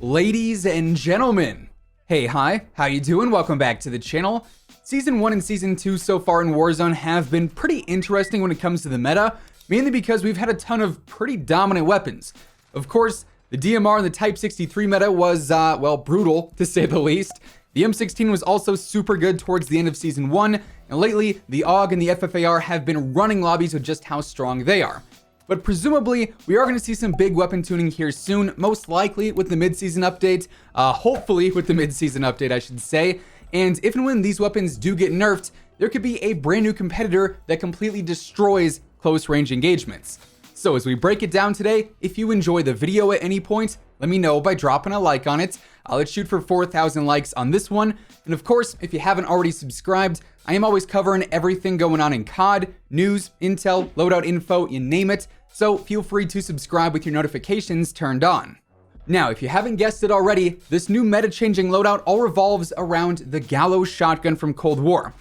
Ladies and gentlemen, hey, hi, how you doing? Welcome back to the channel. Season 1 and Season 2 so far in Warzone have been pretty interesting when it comes to the meta, mainly because we've had a ton of pretty dominant weapons. Of course, the DMR and the Type 63 meta was, well, brutal, to say the least. The M16 was also super good towards the end of Season 1, and lately, the AUG and the FFAR have been running lobbies with just how strong they are. But presumably, we are going to see some big weapon tuning here soon, most likely with the mid-season update, hopefully with the mid-season update, I should say. And if and when these weapons do get nerfed, there could be a brand new competitor that completely destroys close-range engagements. So as we break it down today, if you enjoy the video at any point, let me know by dropping a like on it. Let's shoot for 4,000 likes on this one. And of course, if you haven't already subscribed, I am always covering everything going on in COD, news, intel, loadout info, you name it. So feel free to subscribe with your notifications turned on. Now, if you haven't guessed it already, this new meta-changing loadout all revolves around the Gallo shotgun from Cold War.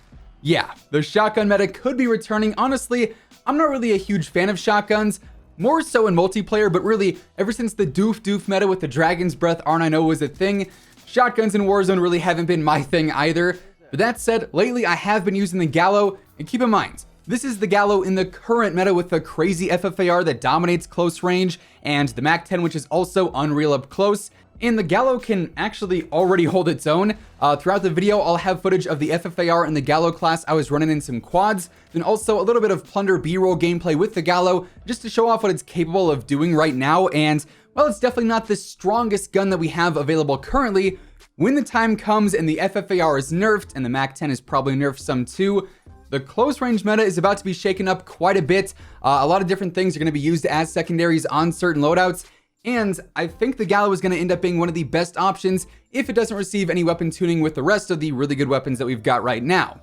Yeah, the shotgun meta could be returning. Honestly, I'm not really a huge fan of shotguns, more so in multiplayer, but really, ever since the doof meta with the Dragon's Breath R9O was a thing, shotguns in Warzone really haven't been my thing either. But that said, lately I have been using the Gallo, and keep in mind, this is the Gallo in the current meta with the crazy FFAR that dominates close range, and the MAC-10, which is also unreal up close. And the Gallo can actually already hold its own. Throughout the video, I'll have footage of the FFAR in the Gallo class I was running in some quads, then also a little bit of Plunder B-roll gameplay with the Gallo, just to show off what it's capable of doing right now. And, well, it's definitely not the strongest gun that we have available currently. When the time comes and the FFAR is nerfed, and the MAC-10 is probably nerfed some too, the close range meta is about to be shaken up quite a bit. A lot of different things are going to be used as secondaries on certain loadouts. And I think the Gallo is going to end up being one of the best options if it doesn't receive any weapon tuning with the rest of the really good weapons that we've got right now.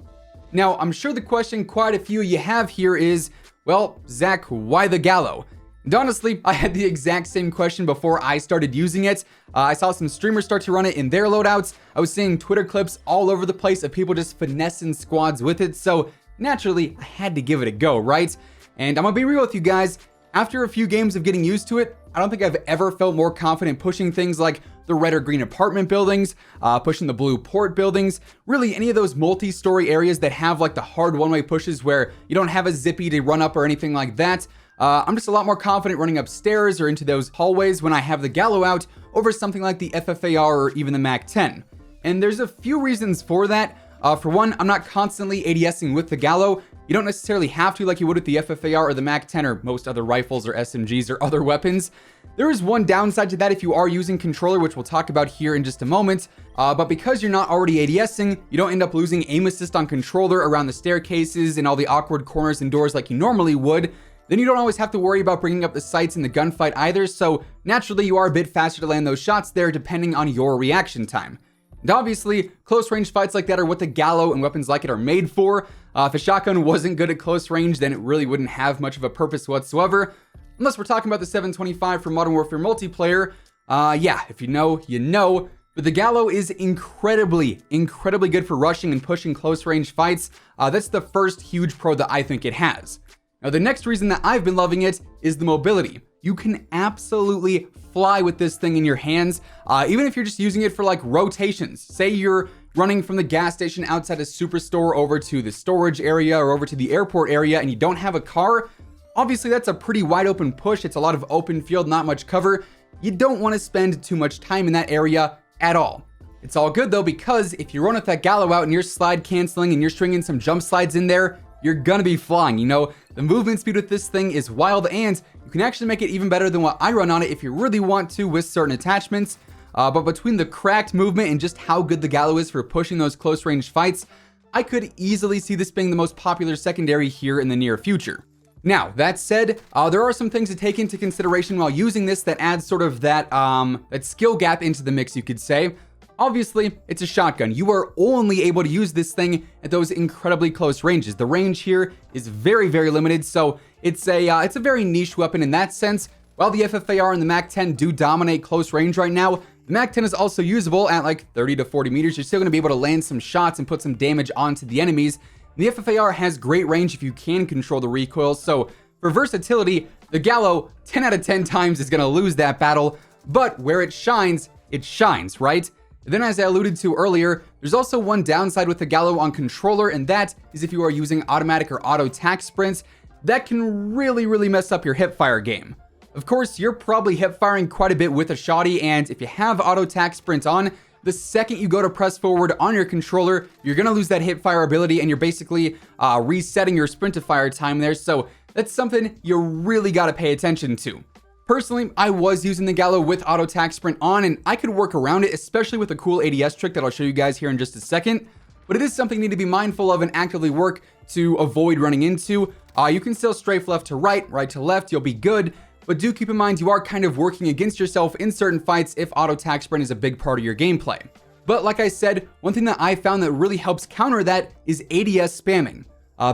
Now, I'm sure the question quite a few of you have here is, well, Zach, why the Gallo? And honestly, I had the exact same question before I started using it. I saw some streamers start to run it in their loadouts. I was seeing Twitter clips all over the place of people just finessing squads with it. So naturally, I had to give it a go, right? And I'm gonna be real with you guys. After a few games of getting used to it, I don't think I've ever felt more confident pushing things like the red or green apartment buildings, pushing the blue port buildings, really any of those multi-story areas that have like the hard one-way pushes where you don't have a zippy to run up or anything like that. I'm just a lot more confident running upstairs or into those hallways when I have the Gallo out over something like the FFAR or even the MAC-10. And there's a few reasons for that. For one, I'm not constantly ADSing with the Gallo. You don't necessarily have to like you would with the FFAR or the MAC-10 or most other rifles or SMGs or other weapons. There is one downside to that if you are using controller, which we'll talk about here in just a moment. But because you're not already ADSing, you don't end up losing aim assist on controller around the staircases and all the awkward corners and doors like you normally would. Then you don't always have to worry about bringing up the sights in the gunfight either, so naturally you are a bit faster to land those shots there depending on your reaction time. And obviously, close range fights like that are what the Gallo and weapons like it are made for. If a shotgun wasn't good at close range, then it really wouldn't have much of a purpose whatsoever. Unless we're talking about the 725 for Modern Warfare multiplayer. Yeah, if you know, you know. But the Gallo is incredibly good for rushing and pushing close range fights. That's the first huge pro that I think it has. Now, the next reason that I've been loving it is the mobility. You can absolutely fly with this thing in your hands, even if you're just using it for like rotations. Say you're running from the gas station outside a superstore over to the storage area or over to the airport area and you don't have a car. Obviously, that's a pretty wide open push. It's a lot of open field, not much cover. You don't want to spend too much time in that area at all. It's all good though, because if you run with that Gallo out and you're slide canceling and you're stringing some jump slides in there, you're gonna be flying. You know, the movement speed with this thing is wild, and you can actually make it even better than what I run on it if you really want to with certain attachments. But between the cracked movement and just how good the Gallo is for pushing those close range fights, I could easily see this being the most popular secondary here in the near future. Now, that said, there are some things to take into consideration while using this that adds sort of that skill gap into the mix, you could say. Obviously, it's a shotgun. You are only able to use this thing at those incredibly close ranges. The range here is very limited, so it's a very niche weapon in that sense. While the FFAR and the MAC-10 do dominate close range right now, the MAC-10 is also usable at like 30 to 40 meters. You're still going to be able to land some shots and put some damage onto the enemies. The FFAR has great range if you can control the recoil, so for versatility, the Gallo 10 out of 10 times is going to lose that battle, but where it shines it shines, right? Then, as I alluded to earlier, there's also one downside with the Gallo on controller, and that is if you are using automatic or auto tac sprints, that can really mess up your hipfire game. Of course, you're probably hipfiring quite a bit with a shotty, and if you have auto tac sprint on, the second you go to press forward on your controller, you're gonna lose that hipfire ability, and you're basically resetting your sprint to fire time there, so that's something you really gotta pay attention to. Personally, I was using the Gallo with auto tac sprint on, and I could work around it, especially with a cool ADS trick that I'll show you guys here in just a second. But it is something you need to be mindful of and actively work to avoid running into. You can still strafe left to right, right to left, you'll be good. But do keep in mind you are kind of working against yourself in certain fights if auto tac sprint is a big part of your gameplay. But like I said, one thing that I found that really helps counter that is ADS spamming.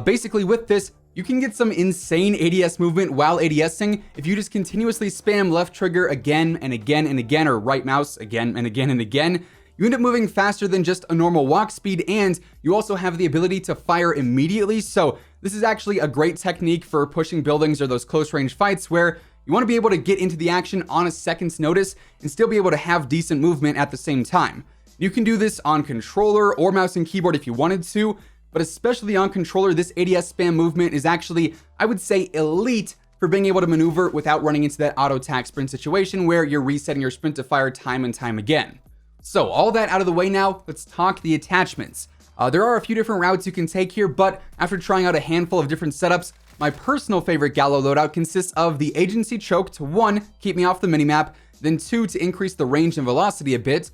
Basically with this, you can get some insane ADS movement while ADSing if you just continuously spam left trigger again and again and again, or right mouse again and again and again. You end up moving faster than just a normal walk speed, and you also have the ability to fire immediately. So this is actually a great technique for pushing buildings or those close range fights where you want to be able to get into the action on a second's notice and still be able to have decent movement at the same time. You can do this on controller or mouse and keyboard if you wanted to, but especially on controller, this ADS spam movement is actually, I would say, elite for being able to maneuver without running into that auto tac sprint situation where you're resetting your sprint to fire time and time again. So all that out of the way now, let's talk the attachments. There are a few different routes you can take here, but after trying out a handful of different setups, my personal favorite Gallo loadout consists of the agency choke to 1, keep me off the minimap, then 2, to increase the range and velocity a bit.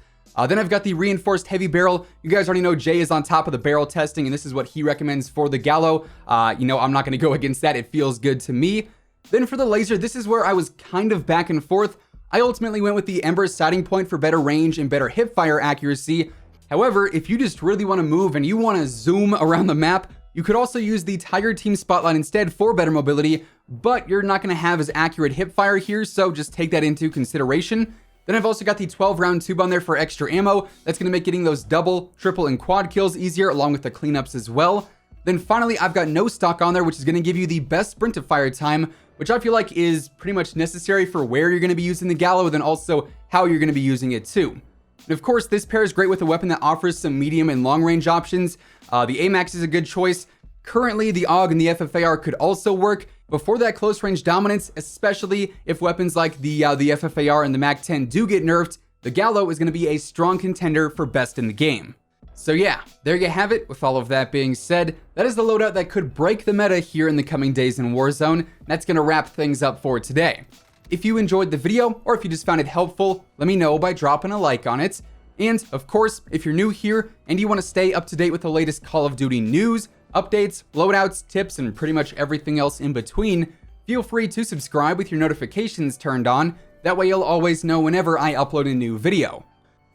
Then I've got the reinforced heavy barrel. You guys already know Jay is on top of the barrel testing, and this is what he recommends for the Gallo. I'm not going to go against that. It feels good to me. Then for the laser, this is where I was kind of back and forth. I ultimately went with the Ember sighting point for better range and better hipfire accuracy. However, if you just really want to move and you want to zoom around the map, you could also use the Tiger Team Spotlight instead for better mobility, but you're not going to have as accurate hipfire here, so just take that into consideration. Then I've also got the 12 round tube on there for extra ammo. That's going to make getting those double, triple, and quad kills easier, along with the cleanups as well. Then finally, I've got no stock on there, which is going to give you the best sprint to fire time, which I feel like is pretty much necessary for where you're going to be using the Gallo, then also how you're going to be using it too. And of course, this pairs great with a weapon that offers some medium and long range options. The AMAX is a good choice. Currently, the AUG and the FFAR could also work. Before that close range dominance, especially if weapons like the FFAR and the MAC-10 do get nerfed, the Gallo is going to be a strong contender for best in the game. So yeah, there you have it. With all of that being said, that is the loadout that could break the meta here in the coming days in Warzone. That's going to wrap things up for today. If you enjoyed the video, or if you just found it helpful, let me know by dropping a like on it. And of course, if you're new here and you want to stay up to date with the latest Call of Duty news, updates, loadouts, tips, and pretty much everything else in between, feel free to subscribe with your notifications turned on. That way you'll always know whenever I upload a new video.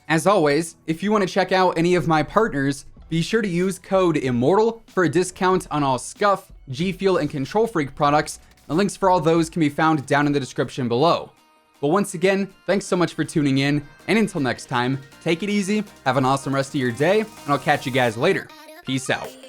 As always, if you want to check out any of my partners, be sure to use code WhosImmortal for a discount on all Scuff, G Fuel, and Control Freak products. The links for all those can be found down in the description below. But once again, thanks so much for tuning in, and until next time, take it easy, have an awesome rest of your day, and I'll catch you guys later. Peace out.